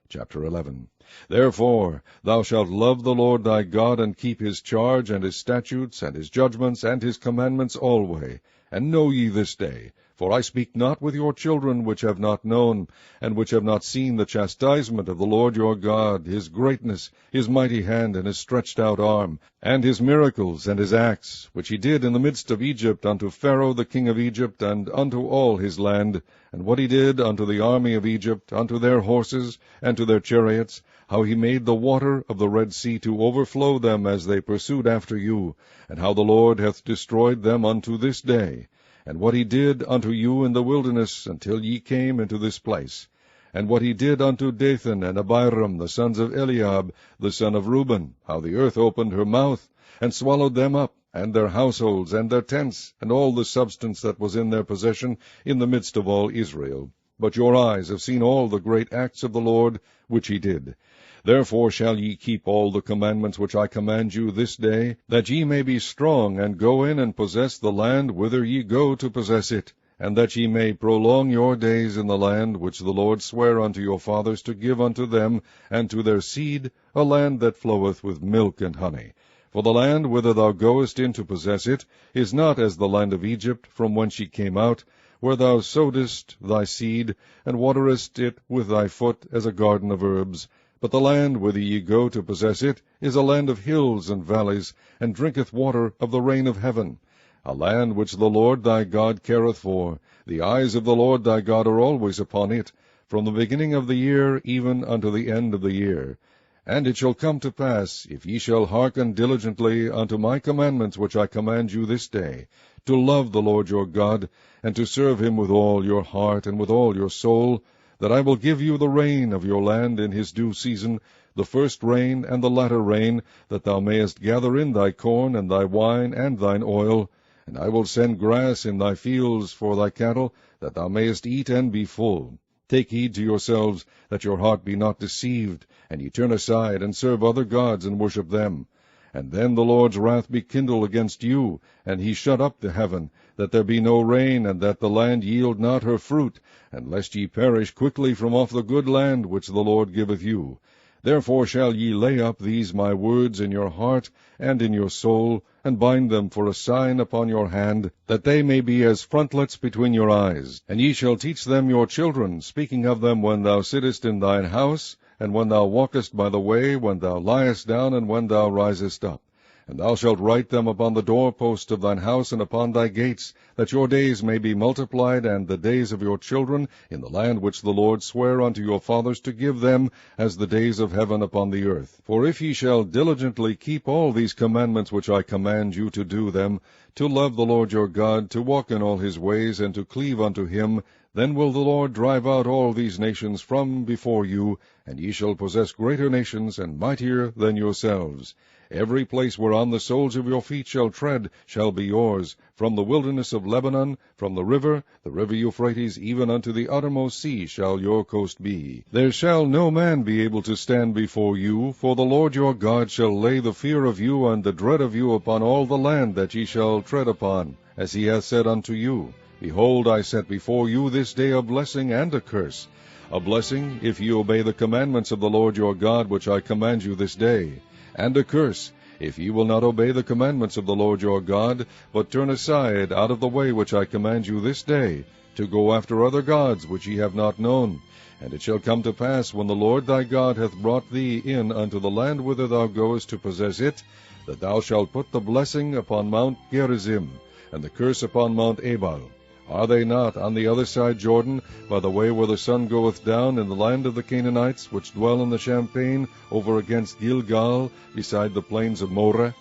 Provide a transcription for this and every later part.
Chapter 11. Therefore thou shalt love the Lord thy God, and keep his charge, and his statutes, and his judgments, and his commandments alway. And know ye this day, for I speak not with your children which have not known, and which have not seen the chastisement of the Lord your God, his greatness, his mighty hand, and his stretched out arm, and his miracles, and his acts, which he did in the midst of Egypt, unto Pharaoh the king of Egypt, and unto all his land, and what he did unto the army of Egypt, unto their horses, and to their chariots, how he made the water of the Red Sea to overflow them as they pursued after you, and how the Lord hath destroyed them unto this day, and what he did unto you in the wilderness until ye came into this place, and what he did unto Dathan and Abiram, the sons of Eliab, the son of Reuben, how the earth opened her mouth, and swallowed them up, and their households, and their tents, and all the substance that was in their possession, in the midst of all Israel. But your eyes have seen all the great acts of the Lord, which he did. Therefore shall ye keep all the commandments which I command you this day, that ye may be strong, and go in and possess the land whither ye go to possess it, and that ye may prolong your days in the land which the Lord sware unto your fathers to give unto them and to their seed, a land that floweth with milk and honey. For the land whither thou goest in to possess it is not as the land of Egypt, from whence ye came out, where thou sowedst thy seed, and waterest it with thy foot as a garden of herbs. But the land whither ye go to possess it is a land of hills and valleys, and drinketh water of the rain of heaven, a land which the Lord thy God careth for. The eyes of the Lord thy God are always upon it, from the beginning of the year even unto the end of the year. And it shall come to pass, if ye shall hearken diligently unto my commandments which I command you this day, to love the Lord your God, and to serve him with all your heart and with all your soul, that I will give you the rain of your land in his due season, the first rain and the latter rain, that thou mayest gather in thy corn and thy wine and thine oil. And I will send grass in thy fields for thy cattle, that thou mayest eat and be full. Take heed to yourselves, that your heart be not deceived, and ye turn aside, and serve other gods, and worship them. And then the Lord's wrath be kindled against you, and he shut up the heaven, that there be no rain, and that the land yield not her fruit, and lest ye perish quickly from off the good land which the Lord giveth you. Therefore shall ye lay up these my words in your heart and in your soul, and bind them for a sign upon your hand, that they may be as frontlets between your eyes. And ye shall teach them your children, speaking of them when thou sittest in thine house, and when thou walkest by the way, when thou liest down, and when thou risest up. And thou shalt write them upon the doorposts of thine house and upon thy gates, that your days may be multiplied, and the days of your children, in the land which the Lord sware unto your fathers to give them, as the days of heaven upon the earth. For if ye shall diligently keep all these commandments which I command you to do them, to love the Lord your God, to walk in all his ways, and to cleave unto him, then will the Lord drive out all these nations from before you, and ye shall possess greater nations and mightier than yourselves. Every place whereon the soles of your feet shall tread shall be yours, from the wilderness of Lebanon, from the river Euphrates, even unto the uttermost sea shall your coast be. There shall no man be able to stand before you, for the Lord your God shall lay the fear of you and the dread of you upon all the land that ye shall tread upon, as he hath said unto you. Behold, I set before you this day a blessing and a curse. A blessing, if ye obey the commandments of the Lord your God, which I command you this day. And a curse, if ye will not obey the commandments of the Lord your God, but turn aside out of the way which I command you this day, to go after other gods which ye have not known. And it shall come to pass, when the Lord thy God hath brought thee in unto the land whither thou goest to possess it, that thou shalt put the blessing upon Mount Gerizim, and the curse upon Mount Ebal. Are they not on the other side Jordan, by the way where the sun goeth down, in the land of the Canaanites, which dwell in the champaign, over against Gilgal, beside the plains of Moreh?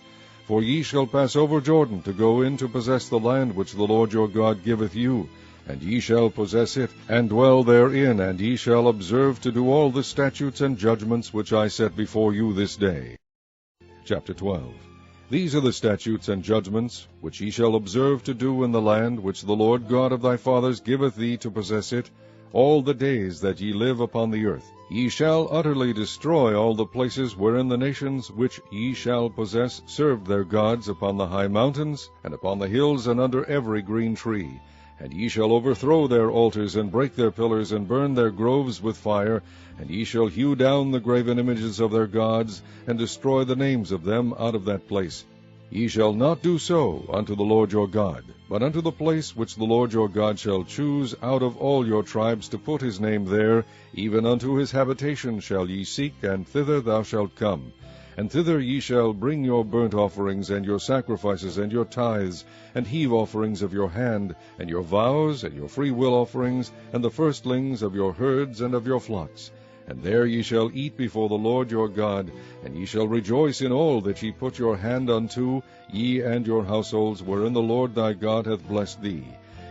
For ye shall pass over Jordan, to go in to possess the land which the Lord your God giveth you. And ye shall possess it, and dwell therein, and ye shall observe to do all the statutes and judgments which I set before you this day. Chapter 12. These are the statutes and judgments which ye shall observe to do in the land which the Lord God of thy fathers giveth thee to possess it, all the days that ye live upon the earth. Ye shall utterly destroy all the places wherein the nations which ye shall possess served their gods, upon the high mountains, and upon the hills, and under every green tree. And ye shall overthrow their altars, and break their pillars, and burn their groves with fire, and ye shall hew down the graven images of their gods, and destroy the names of them out of that place. Ye shall not do so unto the Lord your God, but unto the place which the Lord your God shall choose out of all your tribes to put his name there, even unto his habitation shall ye seek, and thither thou shalt come. And thither ye shall bring your burnt offerings, and your sacrifices, and your tithes, and heave offerings of your hand, and your vows, and your freewill offerings, and the firstlings of your herds and of your flocks. And there ye shall eat before the Lord your God, and ye shall rejoice in all that ye put your hand unto, ye and your households, wherein the Lord thy God hath blessed thee.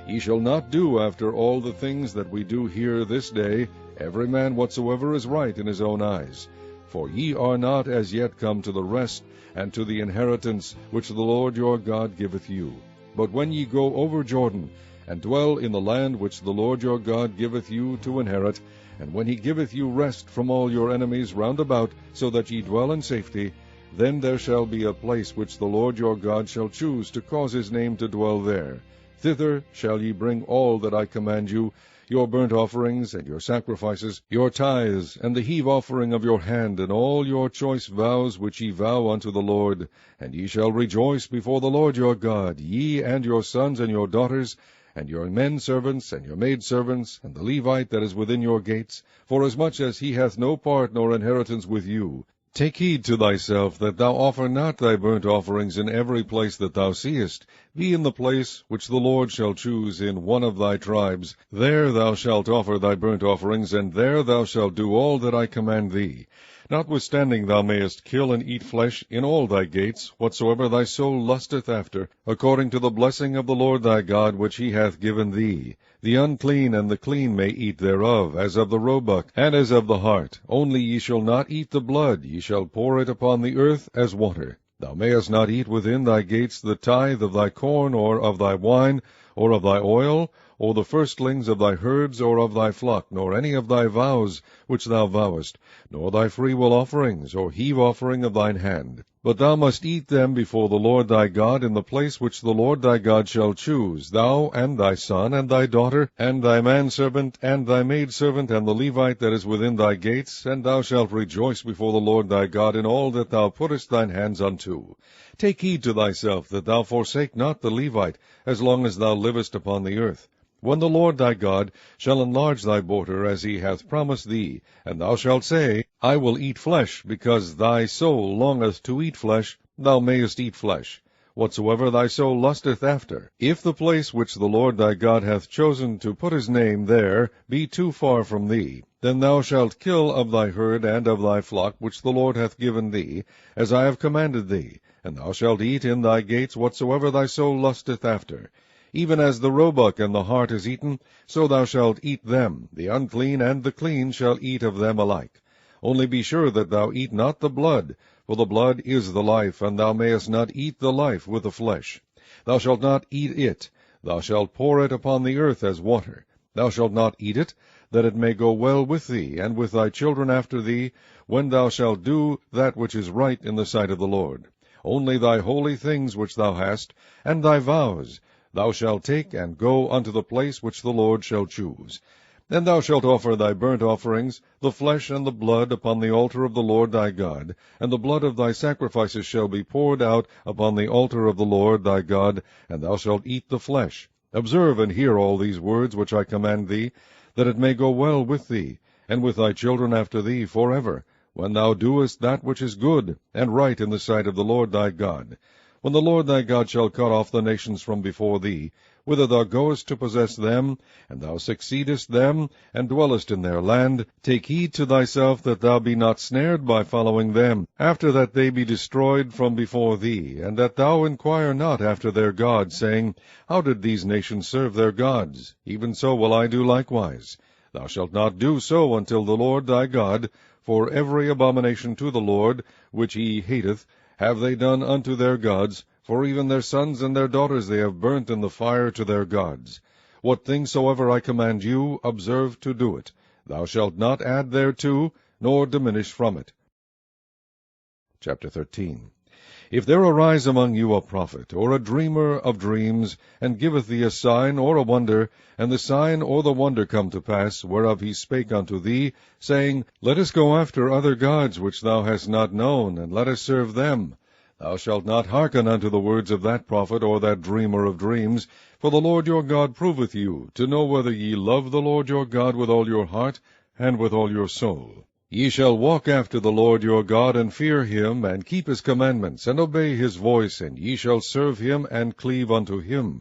Ye shall not do after all the things that we do here this day, every man whatsoever is right in his own eyes. For ye are not as yet come to the rest, and to the inheritance which the Lord your God giveth you. But when ye go over Jordan, and dwell in the land which the Lord your God giveth you to inherit, and when he giveth you rest from all your enemies round about, so that ye dwell in safety, then there shall be a place which the Lord your God shall choose to cause his name to dwell there. Thither shall ye bring all that I command you, your burnt offerings, and your sacrifices, your tithes, and the heave offering of your hand, and all your choice vows which ye vow unto the Lord. And ye shall rejoice before the Lord your God, ye and your sons and your daughters, and your men servants, and your maid servants, and the Levite that is within your gates, forasmuch as he hath no part nor inheritance with you. Take heed to thyself that thou offer not thy burnt offerings in every place that thou seest. Be in the place which the Lord shall choose in one of thy tribes. There thou shalt offer thy burnt offerings, and there thou shalt do all that I command thee. Notwithstanding thou mayest kill and eat flesh in all thy gates, whatsoever thy soul lusteth after, according to the blessing of the Lord thy God which he hath given thee. The unclean and the clean may eat thereof, as of the roebuck, and as of the hart. Only ye shall not eat the blood, ye shall pour it upon the earth as water. Thou mayest not eat within thy gates the tithe of thy corn, or of thy wine, or of thy oil, or the firstlings of thy herds, or of thy flock, nor any of thy vows which thou vowest, nor thy freewill offerings, or heave offering of thine hand. But thou must eat them before the Lord thy God in the place which the Lord thy God shall choose, thou, and thy son, and thy daughter, and thy manservant, and thy maidservant, and the Levite that is within thy gates, and thou shalt rejoice before the Lord thy God in all that thou puttest thine hands unto. Take heed to thyself that thou forsake not the Levite, as long as thou livest upon the earth. When the Lord thy God shall enlarge thy border as he hath promised thee, and thou shalt say, I will eat flesh, because thy soul longeth to eat flesh, thou mayest eat flesh, whatsoever thy soul lusteth after. If the place which the Lord thy God hath chosen to put his name there be too far from thee, then thou shalt kill of thy herd and of thy flock which the Lord hath given thee, as I have commanded thee, and thou shalt eat in thy gates whatsoever thy soul lusteth after. Even as the roebuck and the hart is eaten, so thou shalt eat them. The unclean and the clean shall eat of them alike. Only be sure that thou eat not the blood, for the blood is the life, and thou mayest not eat the life with the flesh. Thou shalt not eat it. Thou shalt pour it upon the earth as water. Thou shalt not eat it, that it may go well with thee, and with thy children after thee, when thou shalt do that which is right in the sight of the Lord. Only thy holy things which thou hast, and thy vows, thou shalt take and go unto the place which the Lord shall choose. And thou shalt offer thy burnt offerings, the flesh and the blood, upon the altar of the Lord thy God, and the blood of thy sacrifices shall be poured out upon the altar of the Lord thy God, and thou shalt eat the flesh. Observe and hear all these words which I command thee, that it may go well with thee, and with thy children after thee forever, when thou doest that which is good and right in the sight of the Lord thy God. When the Lord thy God shall cut off the nations from before thee, whither thou goest to possess them, and thou succeedest them, and dwellest in their land, take heed to thyself that thou be not snared by following them, after that they be destroyed from before thee, and that thou inquire not after their gods, saying, How did these nations serve their gods? Even so will I do likewise. Thou shalt not do so until the Lord thy God, for every abomination to the Lord, which he hateth, have they done unto their gods, for even their sons and their daughters they have burnt in the fire to their gods. What thing soever I command you, observe to do it. Thou shalt not add thereto, nor diminish from it. Chapter 13. If there arise among you a prophet, or a dreamer of dreams, and giveth thee a sign or a wonder, and the sign or the wonder come to pass, whereof he spake unto thee, saying, Let us go after other gods which thou hast not known, and let us serve them, thou shalt not hearken unto the words of that prophet or that dreamer of dreams, for the Lord your God proveth you, to know whether ye love the Lord your God with all your heart and with all your soul. Ye shall walk after the Lord your God, and fear him, and keep his commandments, and obey his voice, and ye shall serve him, and cleave unto him.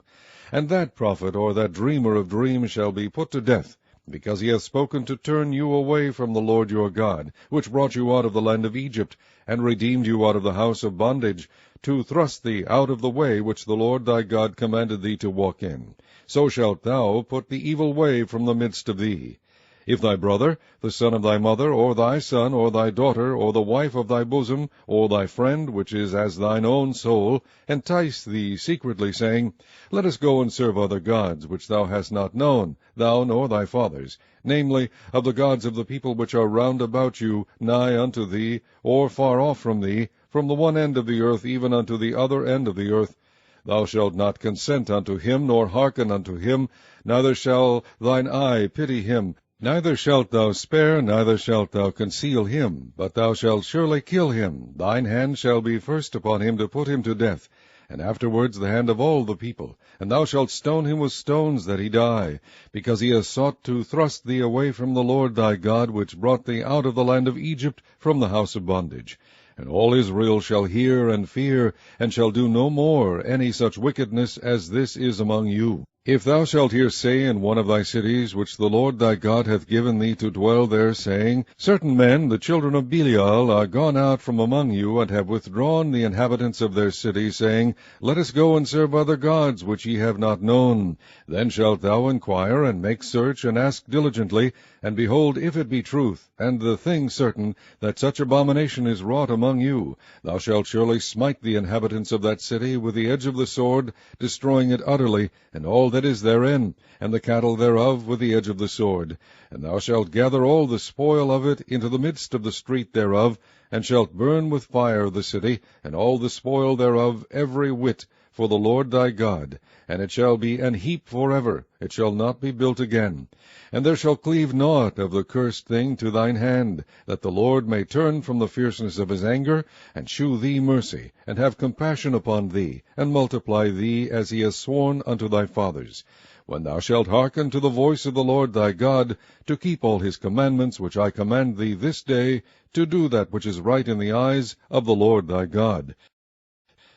And that prophet or that dreamer of dreams shall be put to death, because he hath spoken to turn you away from the Lord your God, which brought you out of the land of Egypt, and redeemed you out of the house of bondage, to thrust thee out of the way which the Lord thy God commanded thee to walk in. So shalt thou put the evil way from the midst of thee. If thy brother, the son of thy mother, or thy son, or thy daughter, or the wife of thy bosom, or thy friend, which is as thine own soul, entice thee secretly, saying, Let us go and serve other gods, which thou hast not known, thou nor thy fathers, namely, of the gods of the people which are round about you, nigh unto thee, or far off from thee, from the one end of the earth even unto the other end of the earth, thou shalt not consent unto him, nor hearken unto him, neither shall thine eye pity him, neither shalt thou spare, neither shalt thou conceal him, but thou shalt surely kill him. Thine hand shall be first upon him to put him to death, and afterwards the hand of all the people. And thou shalt stone him with stones, that he die, because he has sought to thrust thee away from the Lord thy God, which brought thee out of the land of Egypt, from the house of bondage. And all Israel shall hear and fear, and shall do no more any such wickedness as this is among you. If thou shalt hear say in one of thy cities, which the Lord thy God hath given thee to dwell there, saying, Certain men, the children of Belial, are gone out from among you, and have withdrawn the inhabitants of their city, saying, Let us go and serve other gods, which ye have not known. Then shalt thou inquire, and make search, and ask diligently, and behold, if it be truth, and the thing certain, that such abomination is wrought among you, thou shalt surely smite the inhabitants of that city with the edge of the sword, destroying it utterly, and all that is therein, and the cattle thereof with the edge of the sword. And thou shalt gather all the spoil of it into the midst of the street thereof, and shalt burn with fire the city, and all the spoil thereof, every whit, for the Lord thy God. And it shall be an heap forever, it shall not be built again. And there shall cleave naught of the cursed thing to thine hand, that the Lord may turn from the fierceness of his anger, and shew thee mercy, and have compassion upon thee, and multiply thee, as he has sworn unto thy fathers. When thou shalt hearken to the voice of the Lord thy God, to keep all his commandments which I command thee this day, to do that which is right in the eyes of the Lord thy God.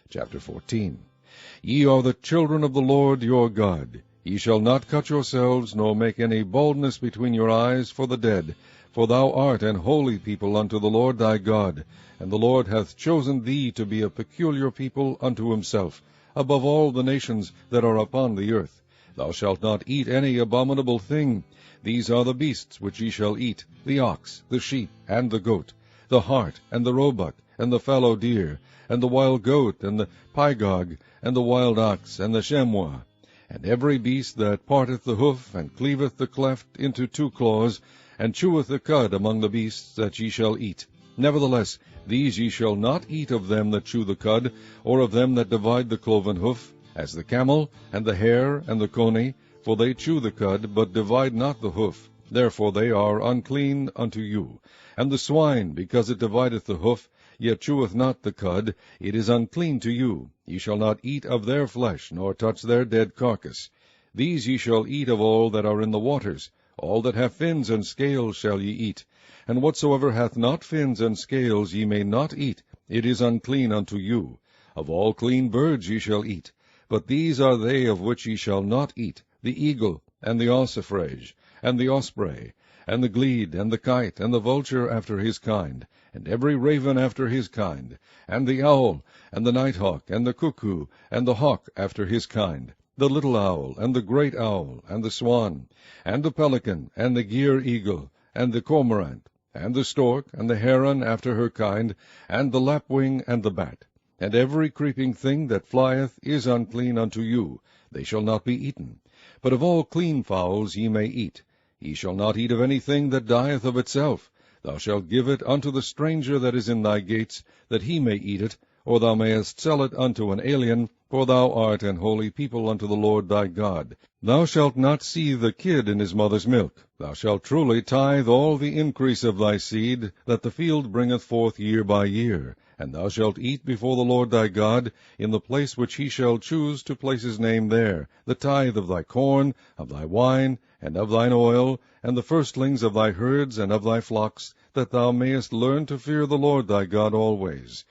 Chapter 14. Ye are the children of the Lord your God. Ye shall not cut yourselves, nor make any baldness between your eyes for the dead, for thou art an holy people unto the Lord thy God, and the Lord hath chosen thee to be a peculiar people unto himself, above all the nations that are upon the earth. Thou shalt not eat any abominable thing. These are the beasts which ye shall eat, the ox, the sheep, and the goat, the hart, and the roebuck, and the fallow deer, and the wild goat, and the pygog, and the wild ox, and the chamois, and every beast that parteth the hoof, and cleaveth the cleft into two claws, and cheweth the cud among the beasts that ye shall eat. Nevertheless, these ye shall not eat of them that chew the cud, or of them that divide the cloven hoof, as the camel, and the hare, and the coney, for they chew the cud, but divide not the hoof. Therefore they are unclean unto you. And the swine, because it divideth the hoof, yet cheweth not the cud, it is unclean to you. Ye shall not eat of their flesh, nor touch their dead carcass. These ye shall eat of all that are in the waters. All that have fins and scales shall ye eat. And whatsoever hath not fins and scales ye may not eat, it is unclean unto you. Of all clean birds ye shall eat. But these are they of which ye shall not eat, the eagle, and the ossifrage, and the osprey, and the glede, and the kite, and the vulture after his kind, and every raven after his kind, and the owl, and the nighthawk, and the cuckoo, and the hawk after his kind, the little owl, and the great owl, and the swan, and the pelican, and the gier eagle, and the cormorant, and the stork, and the heron after her kind, and the lapwing, and the bat. And every creeping thing that flieth is unclean unto you, they shall not be eaten. But of all clean fowls ye may eat. Ye shall not eat of anything that dieth of itself. Thou shalt give it unto the stranger that is in thy gates, that he may eat it, or thou mayest sell it unto an alien, for thou art an holy people unto the Lord thy God. Thou shalt not seethe the kid in his mother's milk. Thou shalt truly tithe all the increase of thy seed, that the field bringeth forth year by year. And thou shalt eat before the Lord thy God, in the place which he shall choose to place his name there, the tithe of thy corn, of thy wine, and of thine oil, and the firstlings of thy herds and of thy flocks, that thou mayest learn to fear the Lord thy God always.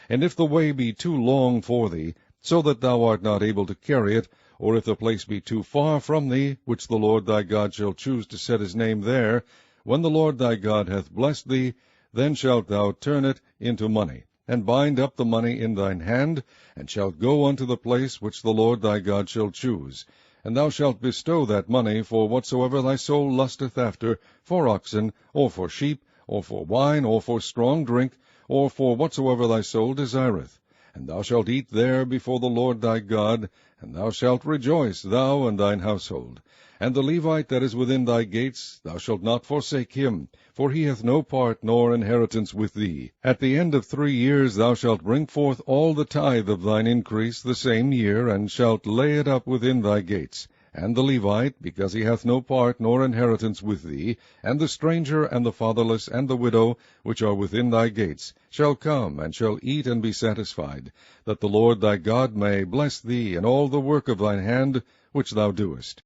And if the way be too long for thee, so that thou art not able to carry it, or if the place be too far from thee, which the Lord thy God shall choose to set his name there, when the Lord thy God hath blessed thee, then shalt thou turn it into money, and bind up the money in thine hand, and shalt go unto the place which the Lord thy God shall choose. And thou shalt bestow that money for whatsoever thy soul lusteth after, for oxen, or for sheep, or for wine, or for strong drink, or for whatsoever thy soul desireth. And thou shalt eat there before the Lord thy God, and thou shalt rejoice, thou and thine household. And the Levite that is within thy gates, thou shalt not forsake him, for he hath no part nor inheritance with thee. At the end of 3 years thou shalt bring forth all the tithe of thine increase the same year, and shalt lay it up within thy gates. And the Levite, because he hath no part nor inheritance with thee, and the stranger, and the fatherless, and the widow, which are within thy gates, shall come, and shall eat and be satisfied, that the Lord thy God may bless thee in all the work of thine hand which thou doest.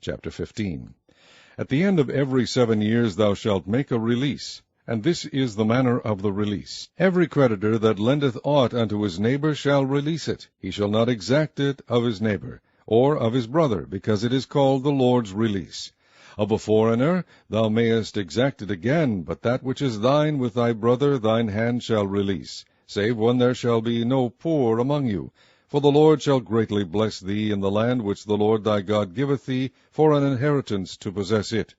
Chapter 15. At the end of every 7 years thou shalt make a release, and this is the manner of the release. Every creditor that lendeth aught unto his neighbor shall release it. He shall not exact it of his neighbor, or of his brother, because it is called the Lord's release. Of a foreigner thou mayest exact it again, but that which is thine with thy brother thine hand shall release, save when there shall be no poor among you. For the Lord shall greatly bless thee in the land which the Lord thy God giveth thee for an inheritance to possess it.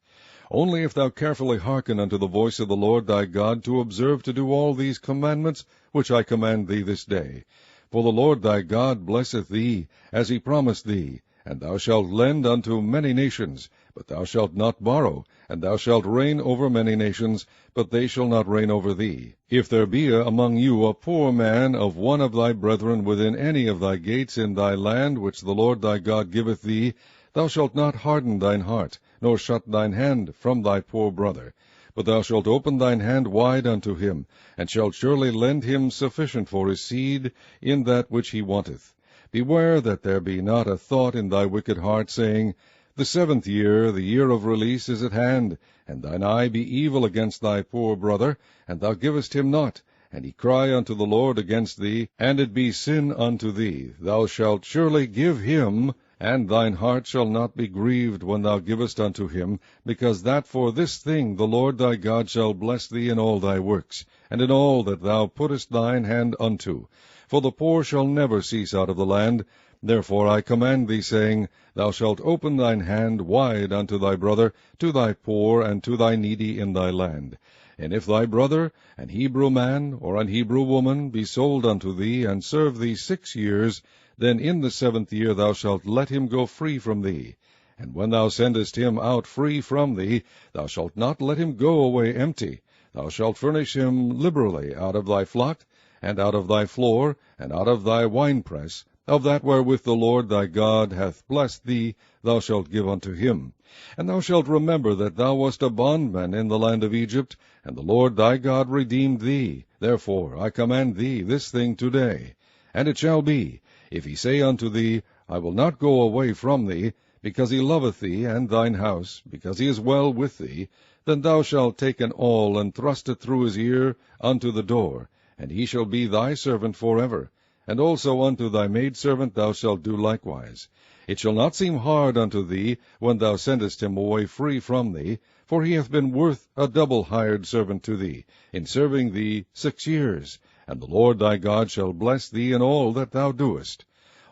Only if thou carefully hearken unto the voice of the Lord thy God, to observe to do all these commandments which I command thee this day. For the Lord thy God blesseth thee, as he promised thee. And thou shalt lend unto many nations, but thou shalt not borrow. And thou shalt reign over many nations, but they shall not reign over thee. If there be among you a poor man of one of thy brethren within any of thy gates in thy land which the Lord thy God giveth thee, thou shalt not harden thine heart, nor shut thine hand from thy poor brother. But thou shalt open thine hand wide unto him, and shalt surely lend him sufficient for his seed in that which he wanteth. Beware that there be not a thought in thy wicked heart, saying, The 7th year, the year of release, is at hand, and thine eye be evil against thy poor brother, and thou givest him not, and he cry unto the Lord against thee, and it be sin unto thee. Thou shalt surely give him, and thine heart shall not be grieved when thou givest unto him, because that for this thing the Lord thy God shall bless thee in all thy works, and in all that thou puttest thine hand unto. For the poor shall never cease out of the land. Therefore I command thee, saying, Thou shalt open thine hand wide unto thy brother, to thy poor, and to thy needy in thy land. And if thy brother, an Hebrew man, or an Hebrew woman, be sold unto thee, and serve thee 6 years, then in the 7th year thou shalt let him go free from thee. And when thou sendest him out free from thee, thou shalt not let him go away empty. Thou shalt furnish him liberally out of thy flock, and out of thy floor, and out of thy winepress, of that wherewith the Lord thy God hath blessed thee, thou shalt give unto him. And thou shalt remember that thou wast a bondman in the land of Egypt, and the Lord thy God redeemed thee. Therefore I command thee this thing today. And it shall be, if he say unto thee, I will not go away from thee, because he loveth thee and thine house, because he is well with thee, then thou shalt take an awl, and thrust it through his ear unto the door, and he shall be thy servant forever. And also unto thy maidservant thou shalt do likewise. It shall not seem hard unto thee when thou sendest him away free from thee, for he hath been worth a double hired servant to thee, in serving thee 6 years. And the Lord thy God shall bless thee in all that thou doest.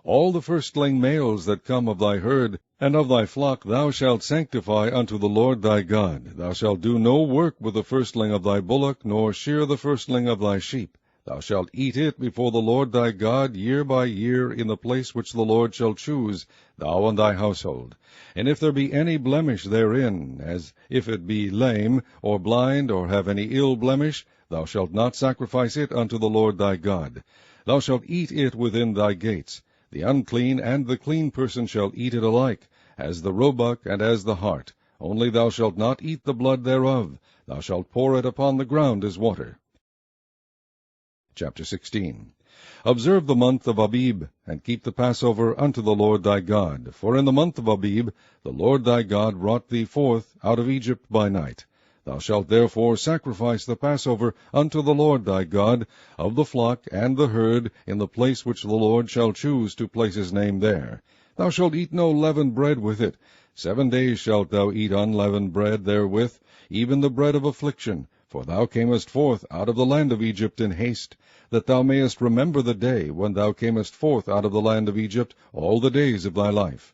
All the firstling males that come of thy herd and of thy flock thou shalt sanctify unto the Lord thy God. Thou shalt do no work with the firstling of thy bullock, nor shear the firstling of thy sheep. Thou shalt eat it before the Lord thy God year by year in the place which the Lord shall choose, thou and thy household. And if there be any blemish therein, as if it be lame, or blind, or have any ill blemish, thou shalt not sacrifice it unto the Lord thy God. Thou shalt eat it within thy gates. The unclean and the clean person shall eat it alike, as the roebuck and as the hart. Only thou shalt not eat the blood thereof. Thou shalt pour it upon the ground as water. Chapter 16. Observe the month of Abib, and keep the Passover unto the Lord thy God. For in the month of Abib the Lord thy God brought thee forth out of Egypt by night. Thou shalt therefore sacrifice the Passover unto the Lord thy God, of the flock and the herd, in the place which the Lord shall choose to place his name there. Thou shalt eat no leavened bread with it. 7 days shalt thou eat unleavened bread therewith, even the bread of affliction. For thou camest forth out of the land of Egypt in haste, that thou mayest remember the day when thou camest forth out of the land of Egypt all the days of thy life.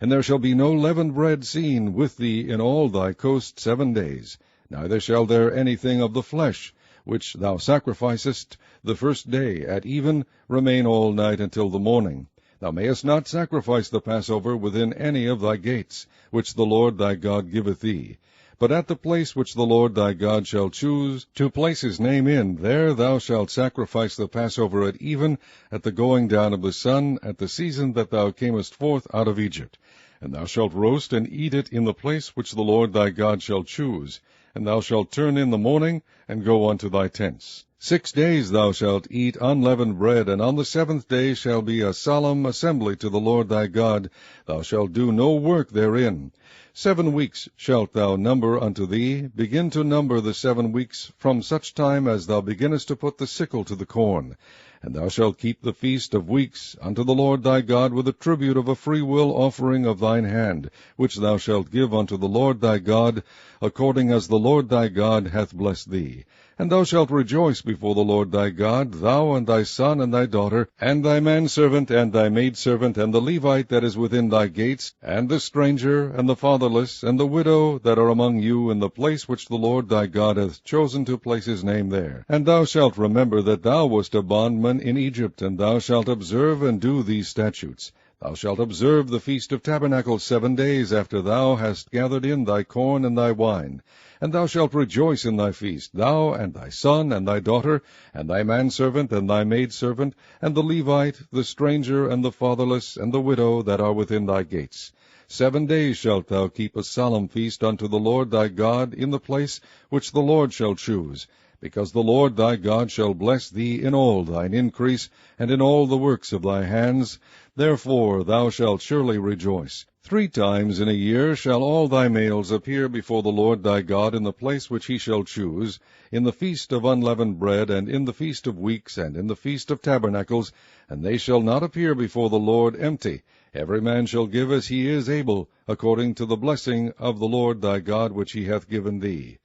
And there shall be no leavened bread seen with thee in all thy coast 7 days. Neither shall there anything of the flesh, which thou sacrificest the first day at even, remain all night until the morning. Thou mayest not sacrifice the Passover within any of thy gates, which the Lord thy God giveth thee. But at the place which the Lord thy God shall choose to place his name in, there thou shalt sacrifice the Passover at even, at the going down of the sun, at the season that thou camest forth out of Egypt. And thou shalt roast and eat it in the place which the Lord thy God shall choose. And thou shalt turn in the morning, and go unto thy tents. 6 days thou shalt eat unleavened bread, and on the 7th day shall be a solemn assembly to the Lord thy God. Thou shalt do no work therein. 7 weeks shalt thou number unto thee. Begin to number the 7 weeks from such time as thou beginnest to put the sickle to the corn. And thou shalt keep the feast of weeks unto the Lord thy God with a tribute of a freewill offering of thine hand, which thou shalt give unto the Lord thy God, according as the Lord thy God hath blessed thee. And thou shalt rejoice before the Lord thy God, thou and thy son and thy daughter, and thy manservant and thy maidservant, and the Levite that is within thy gates, and the stranger, and the fatherless, and the widow that are among you, in the place which the Lord thy God hath chosen to place his name there. And thou shalt remember that thou wast a bondman in Egypt, and thou shalt observe and do these statutes. Thou shalt observe the Feast of Tabernacles 7 days after thou hast gathered in thy corn and thy wine. And thou shalt rejoice in thy feast, thou and thy son and thy daughter, and thy manservant and thy maidservant, and the Levite, the stranger, and the fatherless, and the widow that are within thy gates. 7 days shalt thou keep a solemn feast unto the Lord thy God in the place which the Lord shall choose, because the Lord thy God shall bless thee in all thine increase, and in all the works of thy hands. Therefore thou shalt surely rejoice. 3 times in a year shall all thy males appear before the Lord thy God in the place which he shall choose, in the feast of unleavened bread, and in the feast of weeks, and in the feast of tabernacles, and they shall not appear before the Lord empty. Every man shall give as he is able, according to the blessing of the Lord thy God which he hath given thee.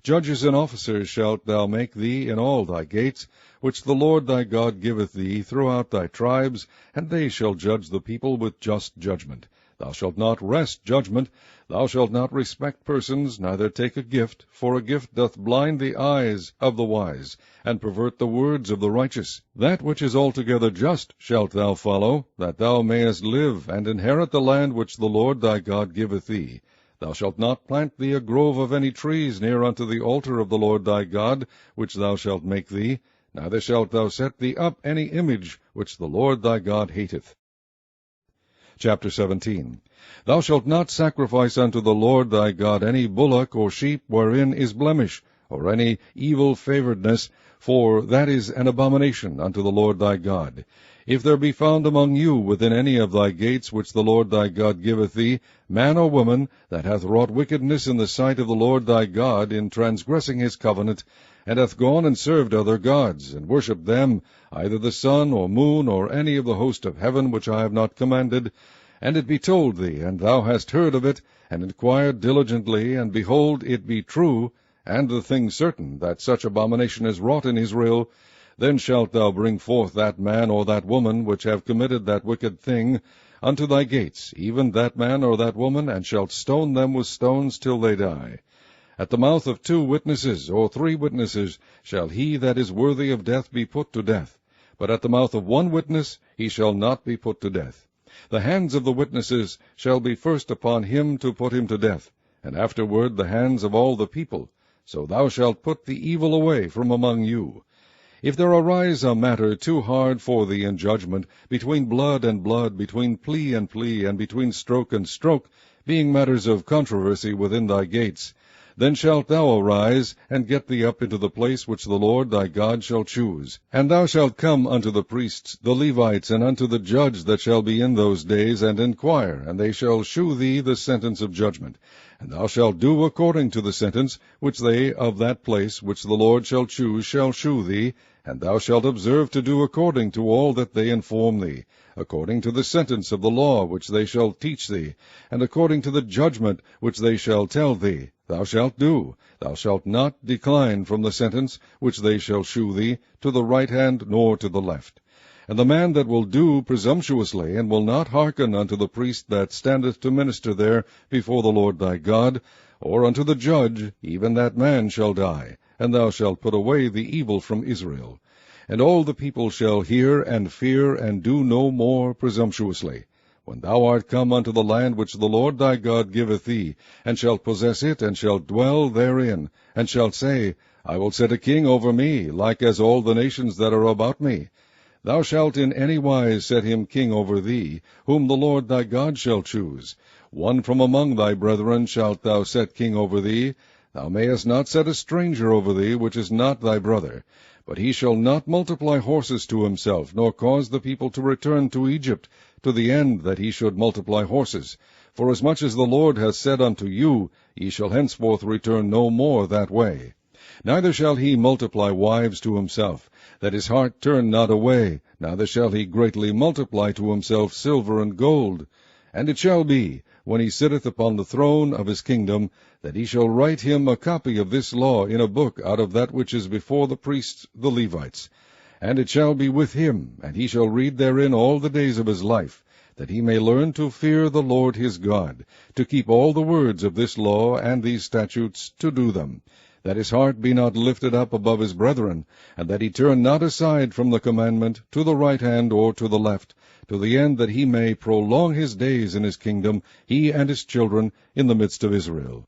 Judges and officers shalt thou make thee in all thy gates, which the Lord thy God giveth thee throughout thy tribes, and they shall judge the people with just judgment. Thou shalt not wrest judgment. Thou shalt not respect persons, neither take a gift, for a gift doth blind the eyes of the wise, and pervert the words of the righteous. That which is altogether just shalt thou follow, that thou mayest live, and inherit the land which the Lord thy God giveth thee. Thou shalt not plant thee a grove of any trees near unto the altar of the Lord thy God, which thou shalt make thee, neither shalt thou set thee up any image which the Lord thy God hateth. Chapter 17. Thou shalt not sacrifice unto the Lord thy God any bullock or sheep wherein is blemish, or any evil favouredness, for that is an abomination unto the Lord thy God. If there be found among you within any of thy gates which the Lord thy God giveth thee, man or woman, that hath wrought wickedness in the sight of the Lord thy God, in transgressing his covenant, and hath gone and served other gods, and worshipped them, either the sun or moon, or any of the host of heaven which I have not commanded, and it be told thee, and thou hast heard of it, and inquired diligently, and behold, it be true, and the thing certain, that such abomination is wrought in Israel, then shalt thou bring forth that man or that woman which have committed that wicked thing unto thy gates, even that man or that woman, and shalt stone them with stones till they die. At the mouth of 2 witnesses or 3 witnesses shall he that is worthy of death be put to death, but at the mouth of 1 witness he shall not be put to death. The hands of the witnesses shall be first upon him to put him to death, and afterward the hands of all the people. So thou shalt put the evil away from among you. If there arise a matter too hard for thee in judgment, between blood and blood, between plea and plea, and between stroke and stroke, being matters of controversy within thy gates, then shalt thou arise, and get thee up into the place which the Lord thy God shall choose. And thou shalt come unto the priests, the Levites, and unto the judge that shall be in those days, and inquire, and they shall shew thee the sentence of judgment. And thou shalt do according to the sentence which they of that place which the Lord shall choose shall shew thee, and thou shalt observe to do according to all that they inform thee, according to the sentence of the law which they shall teach thee, and according to the judgment which they shall tell thee, thou shalt do. Thou shalt not decline from the sentence which they shall shew thee, to the right hand nor to the left. And the man that will do presumptuously, and will not hearken unto the priest that standeth to minister there before the Lord thy God, or unto the judge, even that man shall die, and thou shalt put away the evil from Israel. And all the people shall hear and fear, and do no more presumptuously. When thou art come unto the land which the Lord thy God giveth thee, and shalt possess it, and shalt dwell therein, and shalt say, I will set a king over me, like as all the nations that are about me. Thou shalt in any wise set him king over thee, whom the Lord thy God shall choose. One from among thy brethren shalt thou set king over thee. Thou mayest not set a stranger over thee, which is not thy brother. But he shall not multiply horses to himself, nor cause the people to return to Egypt, to the end that he should multiply horses. Forasmuch as the Lord hath said unto you, ye shall henceforth return no more that way. Neither shall he multiply wives to himself, that his heart turn not away, neither shall he greatly multiply to himself silver and gold. And it shall be, when he sitteth upon the throne of his kingdom, that he shall write him a copy of this law in a book out of that which is before the priests the Levites. And it shall be with him, and he shall read therein all the days of his life, that he may learn to fear the Lord his God, to keep all the words of this law and these statutes, to do them, that his heart be not lifted up above his brethren, and that he turn not aside from the commandment to the right hand or to the left, to the end that he may prolong his days in his kingdom, he and his children, in the midst of Israel.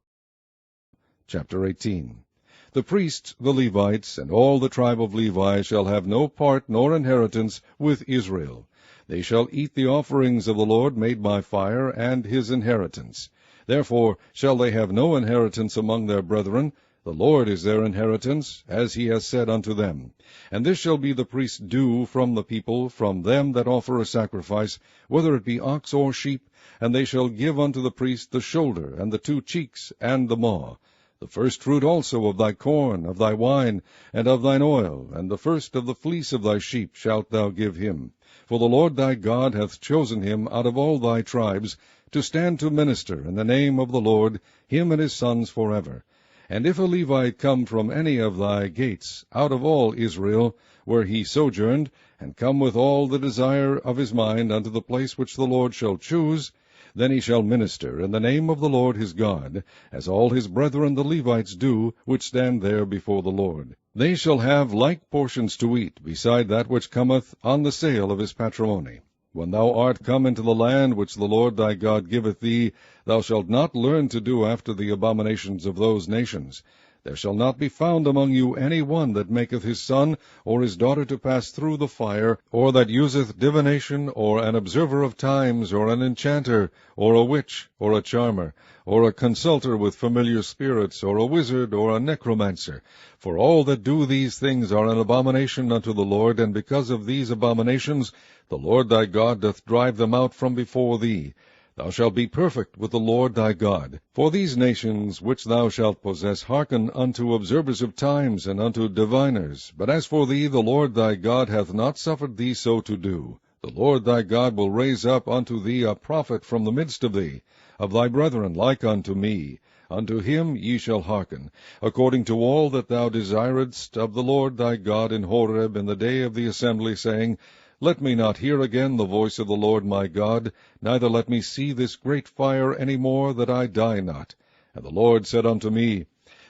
Chapter 18. The priests, the Levites, and all the tribe of Levi shall have no part nor inheritance with Israel. They shall eat the offerings of the Lord made by fire, and his inheritance. Therefore shall they have no inheritance among their brethren. The Lord is their inheritance, as he has said unto them. And this shall be the priest's due from the people, from them that offer a sacrifice, whether it be ox or sheep, and they shall give unto the priest the shoulder, and the 2 cheeks, and the maw. The first fruit also of thy corn, of thy wine, and of thine oil, and the first of the fleece of thy sheep shalt thou give him. For the Lord thy God hath chosen him out of all thy tribes, to stand to minister in the name of the Lord, him and his sons forever. And if a Levite come from any of thy gates, out of all Israel, where he sojourned, and come with all the desire of his mind unto the place which the Lord shall choose, then he shall minister in the name of the Lord his God, as all his brethren the Levites do, which stand there before the Lord. They shall have like portions to eat, beside that which cometh on the sale of his patrimony. When thou art come into the land which the Lord thy God giveth thee, thou shalt not learn to do after the abominations of those nations. There shall not be found among you any one that maketh his son or his daughter to pass through the fire, or that useth divination, or an observer of times, or an enchanter, or a witch, or a charmer, or a consulter with familiar spirits, or a wizard, or a necromancer. For all that do these things are an abomination unto the Lord, and because of these abominations the Lord thy God doth drive them out from before thee. Thou shalt be perfect with the Lord thy God. For these nations which thou shalt possess hearken unto observers of times, and unto diviners. But as for thee, the Lord thy God hath not suffered thee so to do. The Lord thy God will raise up unto thee a prophet from the midst of thee, of thy brethren, like unto me. Unto him ye shall hearken, according to all that thou desiredst of the Lord thy God in Horeb in the day of the assembly, saying, Let me not hear again the voice of the Lord my God, neither let me see this great fire any more, that I die not. And the Lord said unto me,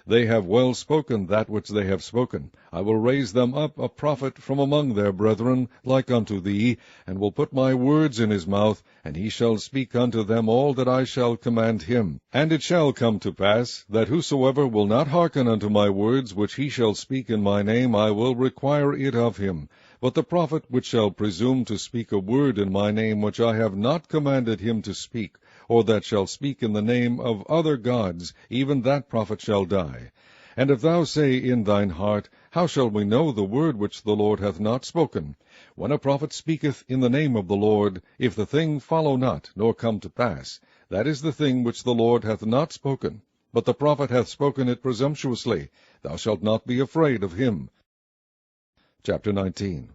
They have well spoken that which they have spoken. I will raise them up a prophet from among their brethren, like unto thee, and will put my words in his mouth, and he shall speak unto them all that I shall command him. And it shall come to pass, that whosoever will not hearken unto my words which he shall speak in my name, I will require it of him. But the prophet which shall presume to speak a word in my name which I have not commanded him to speak, or that shall speak in the name of other gods, even that prophet shall die. And if thou say in thine heart, How shall we know the word which the Lord hath not spoken? When a prophet speaketh in the name of the Lord, if the thing follow not, nor come to pass, that is the thing which the Lord hath not spoken. But the prophet hath spoken it presumptuously. Thou shalt not be afraid of him. Chapter 19.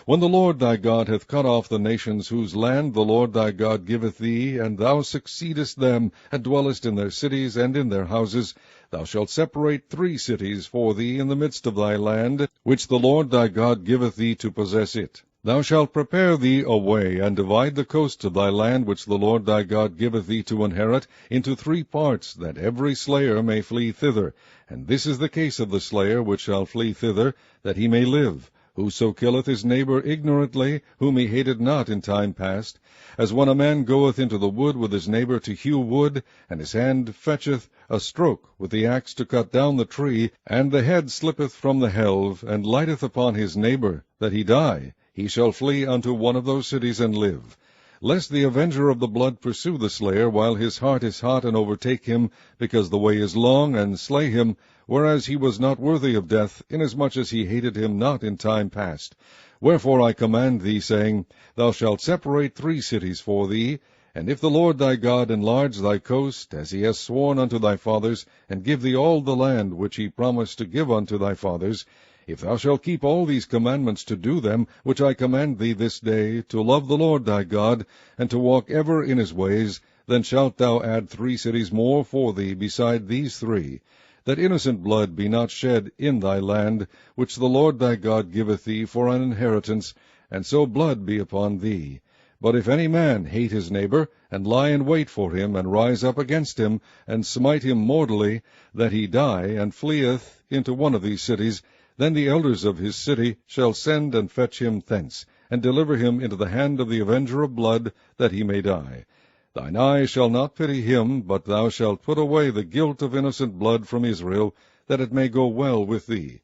When the Lord thy God hath cut off the nations whose land the Lord thy God giveth thee, and thou succeedest them, and dwellest in their cities and in their houses, thou shalt separate 3 cities for thee in the midst of thy land, which the Lord thy God giveth thee to possess it. Thou shalt prepare thee a way, and divide the coasts of thy land, which the Lord thy God giveth thee to inherit, into 3 parts, that every slayer may flee thither. And this is the case of the slayer which shall flee thither, that he may live. Whoso killeth his neighbor ignorantly, whom he hated not in time past, as when a man goeth into the wood with his neighbor to hew wood, and his hand fetcheth a stroke with the axe to cut down the tree, and the head slippeth from the helve, and lighteth upon his neighbor, that he die, he shall flee unto one of those cities and live. Lest the avenger of the blood pursue the slayer while his heart is hot, and overtake him, because the way is long, and slay him, whereas he was not worthy of death, inasmuch as he hated him not in time past. Wherefore I command thee, saying, Thou shalt separate 3 cities for thee, and if the Lord thy God enlarge thy coast, as he has sworn unto thy fathers, and give thee all the land which he promised to give unto thy fathers, if thou shalt keep all these commandments to do them, which I command thee this day, to love the Lord thy God, and to walk ever in his ways, then shalt thou add 3 cities more for thee beside these 3, that innocent blood be not shed in thy land, which the Lord thy God giveth thee for an inheritance, and so blood be upon thee. But if any man hate his neighbor, and lie in wait for him, and rise up against him, and smite him mortally, that he die, and fleeth into one of these cities, then the elders of his city shall send and fetch him thence, and deliver him into the hand of the avenger of blood, that he may die. Thine eye shall not pity him, but thou shalt put away the guilt of innocent blood from Israel, that it may go well with thee.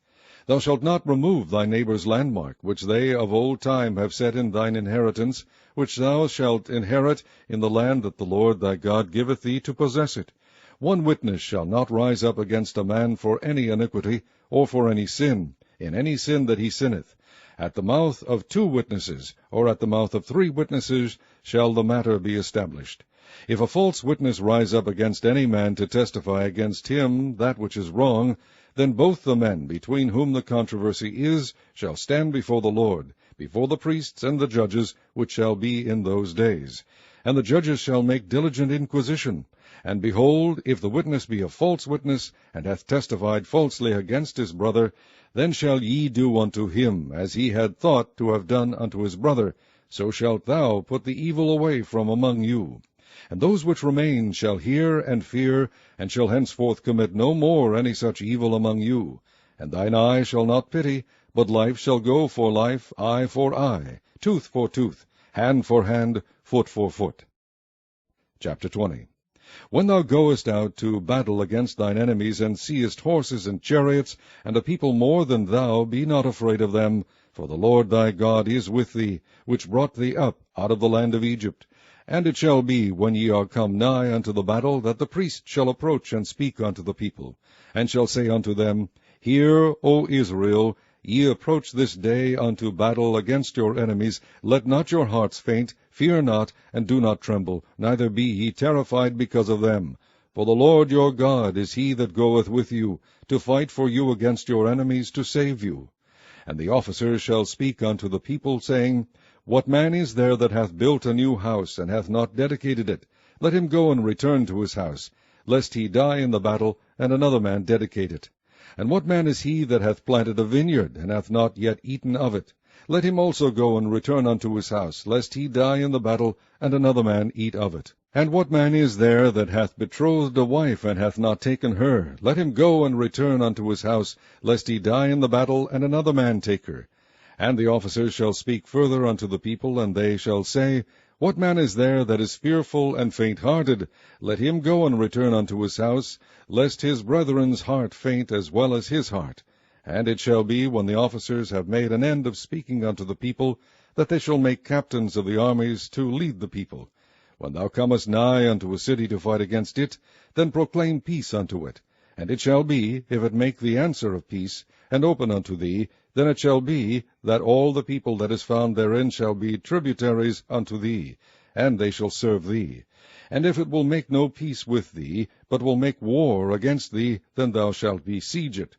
Thou shalt not remove thy neighbor's landmark, which they of old time have set in thine inheritance, which thou shalt inherit in the land that the Lord thy God giveth thee to possess it. 1 witness shall not rise up against a man for any iniquity, or for any sin, in any sin that he sinneth. At the mouth of 2 witnesses, or at the mouth of 3 witnesses, shall the matter be established. If a false witness rise up against any man to testify against him that which is wrong, then both the men between whom the controversy is shall stand before the Lord, before the priests and the judges, which shall be in those days. And the judges shall make diligent inquisition. And behold, if the witness be a false witness, and hath testified falsely against his brother, then shall ye do unto him as he had thought to have done unto his brother. So shalt thou put the evil away from among you. And those which remain shall hear and fear, and shall henceforth commit no more any such evil among you. And thine eye shall not pity, but life shall go for life, eye for eye, tooth for tooth, hand for hand, foot for foot. Chapter 20. When thou goest out to battle against thine enemies, and seest horses and chariots, and a people more than thou, be not afraid of them, for the Lord thy God is with thee, which brought thee up out of the land of Egypt. And it shall be, when ye are come nigh unto the battle, that the priest shall approach and speak unto the people, and shall say unto them, Hear, O Israel, ye approach this day unto battle against your enemies. Let not your hearts faint, fear not, and do not tremble, neither be ye terrified because of them. For the Lord your God is he that goeth with you, to fight for you against your enemies, to save you. And the officers shall speak unto the people, saying, What man is there that hath built a new house, and hath not dedicated it? Let him go and return to his house, lest he die in the battle, and another man dedicate it. And what man is he that hath planted a vineyard, and hath not yet eaten of it? Let him also go and return unto his house, lest he die in the battle, and another man eat of it. And what man is there that hath betrothed a wife, and hath not taken her? Let him go and return unto his house, lest he die in the battle, and another man take her. And the officers shall speak further unto the people, and they shall say, What man is there that is fearful and faint-hearted? Let him go and return unto his house, lest his brethren's heart faint as well as his heart. And it shall be, when the officers have made an end of speaking unto the people, that they shall make captains of the armies to lead the people. When thou comest nigh unto a city to fight against it, then proclaim peace unto it. And it shall be, if it make the answer of peace, and open unto thee, then it shall be, that all the people that is found therein shall be tributaries unto thee, and they shall serve thee. And if it will make no peace with thee, but will make war against thee, then thou shalt besiege it.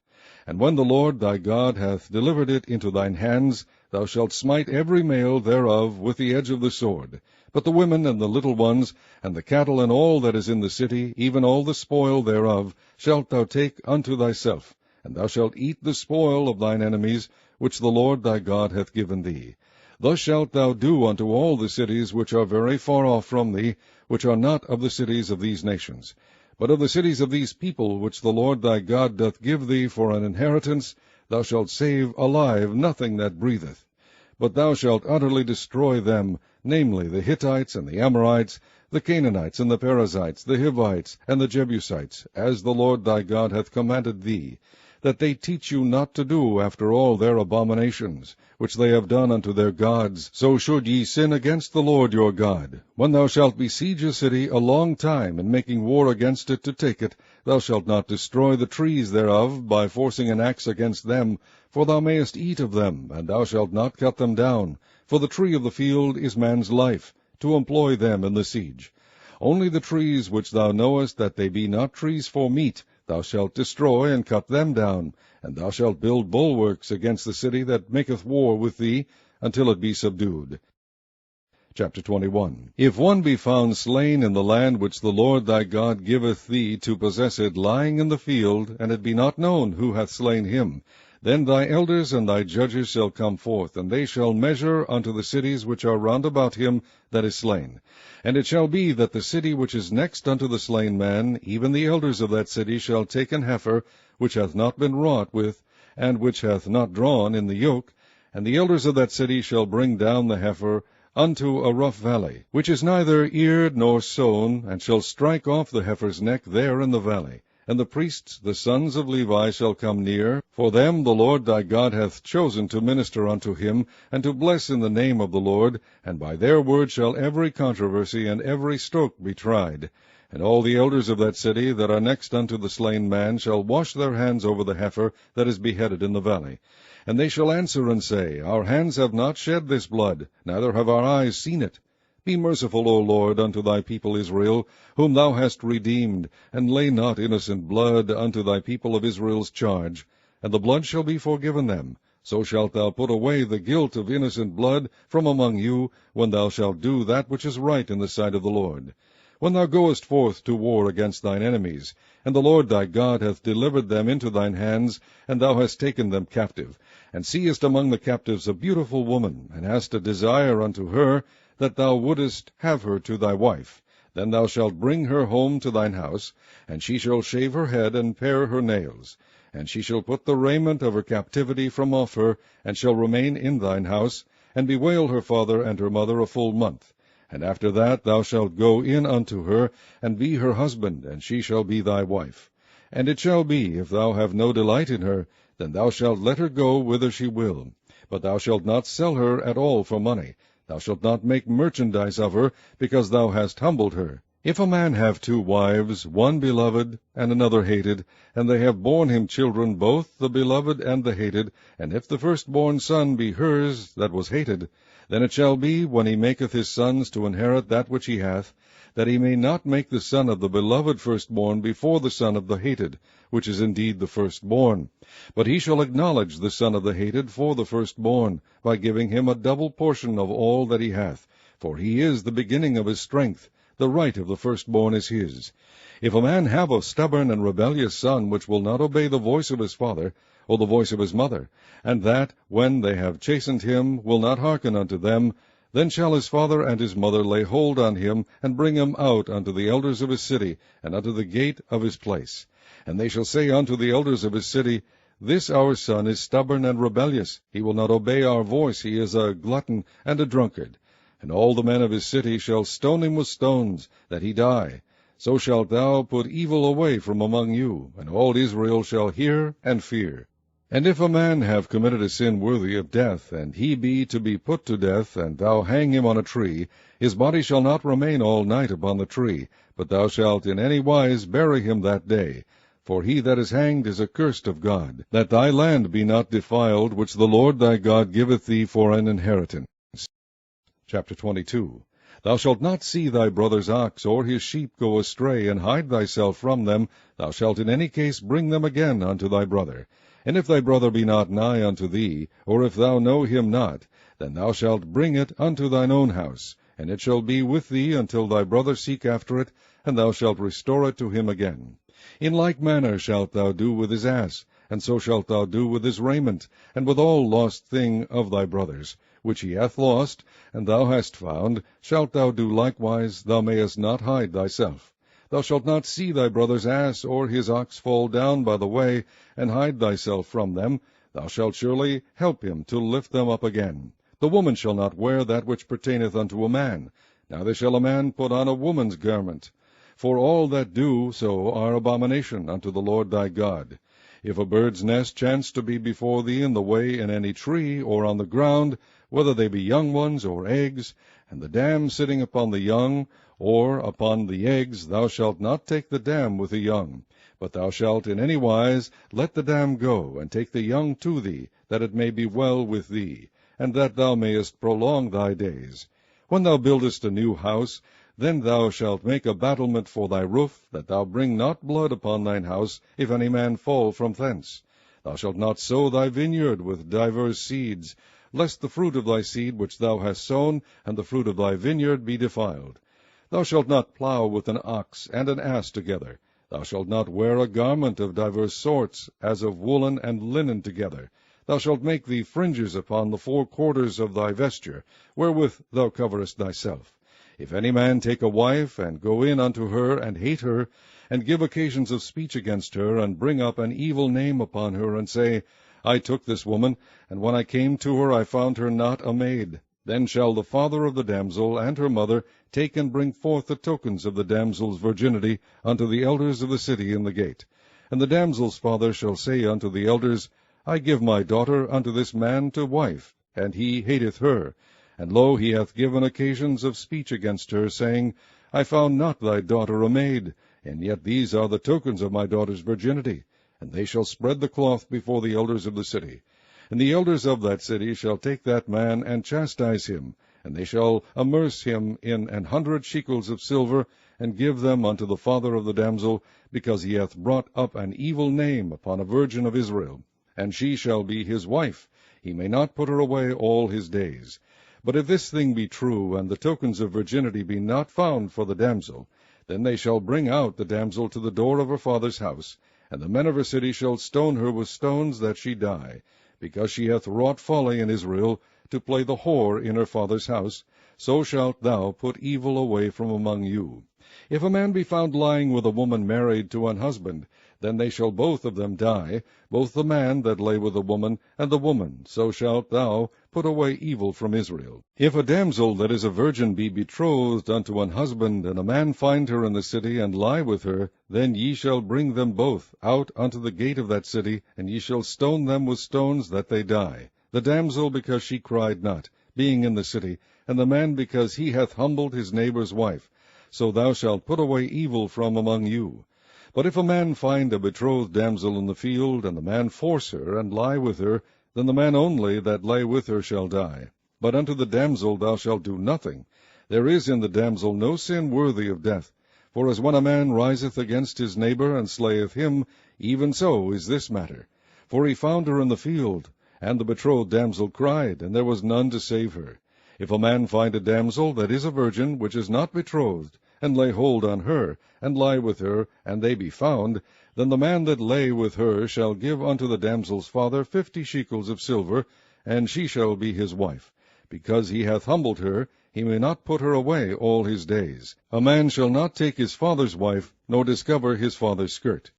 And when the Lord thy God hath delivered it into thine hands, thou shalt smite every male thereof with the edge of the sword. But the women and the little ones, and the cattle and all that is in the city, even all the spoil thereof, shalt thou take unto thyself. And thou shalt eat the spoil of thine enemies, which the Lord thy God hath given thee. Thus shalt thou do unto all the cities which are very far off from thee, which are not of the cities of these nations. But of the cities of these people, which the Lord thy God doth give thee for an inheritance, thou shalt save alive nothing that breatheth. But thou shalt utterly destroy them, namely the Hittites and the Amorites, the Canaanites and the Perizzites, the Hivites and the Jebusites, as the Lord thy God hath commanded thee, that they teach you not to do after all their abominations, which they have done unto their gods. So should ye sin against the Lord your God. When thou shalt besiege a city a long time, in making war against it to take it, thou shalt not destroy the trees thereof by forcing an axe against them, for thou mayest eat of them, and thou shalt not cut them down. For the tree of the field is man's life, to employ them in the siege. Only the trees which thou knowest that they be not trees for meat, thou shalt destroy and cut them down, and thou shalt build bulwarks against the city that maketh war with thee, until it be subdued. Chapter 21. If one be found slain in the land which the Lord thy God giveth thee to possess it, lying in the field, and it be not known who hath slain him, then thy elders and thy judges shall come forth, and they shall measure unto the cities which are round about him that is slain. And it shall be that the city which is next unto the slain man, even the elders of that city shall take an heifer, which hath not been wrought with, and which hath not drawn in the yoke, and the elders of that city shall bring down the heifer unto a rough valley, which is neither eared nor sown, and shall strike off the heifer's neck there in the valley. And the priests, the sons of Levi, shall come near, for them the Lord thy God hath chosen to minister unto him, and to bless in the name of the Lord, and by their word shall every controversy and every stroke be tried. And all the elders of that city that are next unto the slain man shall wash their hands over the heifer that is beheaded in the valley. And they shall answer and say, Our hands have not shed this blood, neither have our eyes seen it. Be merciful, O Lord, unto thy people Israel, whom thou hast redeemed, and lay not innocent blood unto thy people of Israel's charge. And the blood shall be forgiven them. So shalt thou put away the guilt of innocent blood from among you, when thou shalt do that which is right in the sight of the Lord. When thou goest forth to war against thine enemies, and the Lord thy God hath delivered them into thine hands, and thou hast taken them captive, and seest among the captives a beautiful woman, and hast a desire unto her, that thou wouldest have her to thy wife, then thou shalt bring her home to thine house, and she shall shave her head and pare her nails. And she shall put the raiment of her captivity from off her, and shall remain in thine house, and bewail her father and her mother a full month. And after that thou shalt go in unto her, and be her husband, and she shall be thy wife. And it shall be, if thou have no delight in her, then thou shalt let her go whither she will. But thou shalt not sell her at all for money. Thou shalt not make merchandise of her, because thou hast humbled her. If a man have 2 wives, one beloved, and another hated, and they have borne him children, both the beloved and the hated, and if the firstborn son be hers that was hated, then it shall be, when he maketh his sons to inherit that which he hath, that he may not make the son of the beloved firstborn before the son of the hated, which is indeed the firstborn. But he shall acknowledge the son of the hated for the firstborn, by giving him a double portion of all that he hath, for he is the beginning of his strength. The right of the firstborn is his. If a man have a stubborn and rebellious son, which will not obey the voice of his father, or the voice of his mother, and that, when they have chastened him, will not hearken unto them, Then shall his father and his mother lay hold on him, and bring him out unto the elders of his city, and unto the gate of his place. And they shall say unto the elders of his city, This our son is stubborn and rebellious, he will not obey our voice, he is a glutton and a drunkard. And all the men of his city shall stone him with stones, that he die. So shalt thou put evil away from among you, and all Israel shall hear and fear. And if a man have committed a sin worthy of death, and he be to be put to death, and thou hang him on a tree, his body shall not remain all night upon the tree, but thou shalt in any wise bury him that day. For he that is hanged is accursed of God, that thy land be not defiled, which the Lord thy God giveth thee for an inheritance. Chapter 22. Thou shalt not see thy brother's ox or his sheep go astray, and hide thyself from them. Thou shalt in any case bring them again unto thy brother. And if thy brother be not nigh unto thee, or if thou know him not, then thou shalt bring it unto thine own house, and it shall be with thee until thy brother seek after it, and thou shalt restore it to him again. In like manner shalt thou do with his ass, and so shalt thou do with his raiment, and with all lost thing of thy brother's, which he hath lost, and thou hast found, shalt thou do likewise, thou mayest not hide thyself. Thou shalt not see thy brother's ass or his ox fall down by the way, and hide thyself from them. Thou shalt surely help him to lift them up again. The woman shall not wear that which pertaineth unto a man, neither shall a man put on a woman's garment. For all that do so are abomination unto the Lord thy God. If a bird's nest chance to be before thee in the way in any tree, or on the ground, whether they be young ones or eggs, and the dam sitting upon the young, or upon the eggs, thou shalt not take the dam with the young, but thou shalt in any wise let the dam go, and take the young to thee, that it may be well with thee, and that thou mayest prolong thy days. When thou buildest a new house, then thou shalt make a battlement for thy roof, that thou bring not blood upon thine house, if any man fall from thence. Thou shalt not sow thy vineyard with divers seeds, lest the fruit of thy seed which thou hast sown, and the fruit of thy vineyard, be defiled. Thou shalt not plow with an ox and an ass together. Thou shalt not wear a garment of divers sorts, as of woolen and linen together. Thou shalt make thee fringes upon the four quarters of thy vesture, wherewith thou coverest thyself. If any man take a wife, and go in unto her, and hate her, and give occasions of speech against her, and bring up an evil name upon her, and say, I took this woman, and when I came to her I found her not a maid, then shall the father of the damsel and her mother take and bring forth the tokens of the damsel's virginity unto the elders of the city in the gate. And the damsel's father shall say unto the elders, I give my daughter unto this man to wife, and he hateth her. And lo, he hath given occasions of speech against her, saying, I found not thy daughter a maid, and yet these are the tokens of my daughter's virginity. And they shall spread the cloth before the elders of the city. And the elders of that city shall take that man, and chastise him, and they shall amerce him in 100 shekels of silver, and give them unto the father of the damsel, because he hath brought up an evil name upon a virgin of Israel. And she shall be his wife. He may not put her away all his days. But if this thing be true, and the tokens of virginity be not found for the damsel, then they shall bring out the damsel to the door of her father's house, and the men of her city shall stone her with stones, that she die, because she hath wrought folly in Israel, to play the whore in her father's house. So shalt thou put evil away from among you. If a man be found lying with a woman married to an husband, then they shall both of them die, both the man that lay with the woman, and the woman. So shalt thou put away evil from Israel. If a damsel that is a virgin be betrothed unto an husband, and a man find her in the city, and lie with her, then ye shall bring them both out unto the gate of that city, and ye shall stone them with stones, that they die. The damsel because she cried not, being in the city, and the man because he hath humbled his neighbour's wife. So thou shalt put away evil from among you. But if a man find a betrothed damsel in the field, and the man force her, and lie with her, then the man only that lay with her shall die. But unto the damsel thou shalt do nothing. There is in the damsel no sin worthy of death. For as when a man riseth against his neighbour, and slayeth him, even so is this matter. For he found her in the field, and the betrothed damsel cried, and there was none to save her. If a man find a damsel that is a virgin, which is not betrothed, and lay hold on her, and lie with her, and they be found, then the man that lay with her shall give unto the damsel's father 50 shekels of silver, and she shall be his wife. Because he hath humbled her, he may not put her away all his days. A man shall not take his father's wife, nor discover his father's skirt.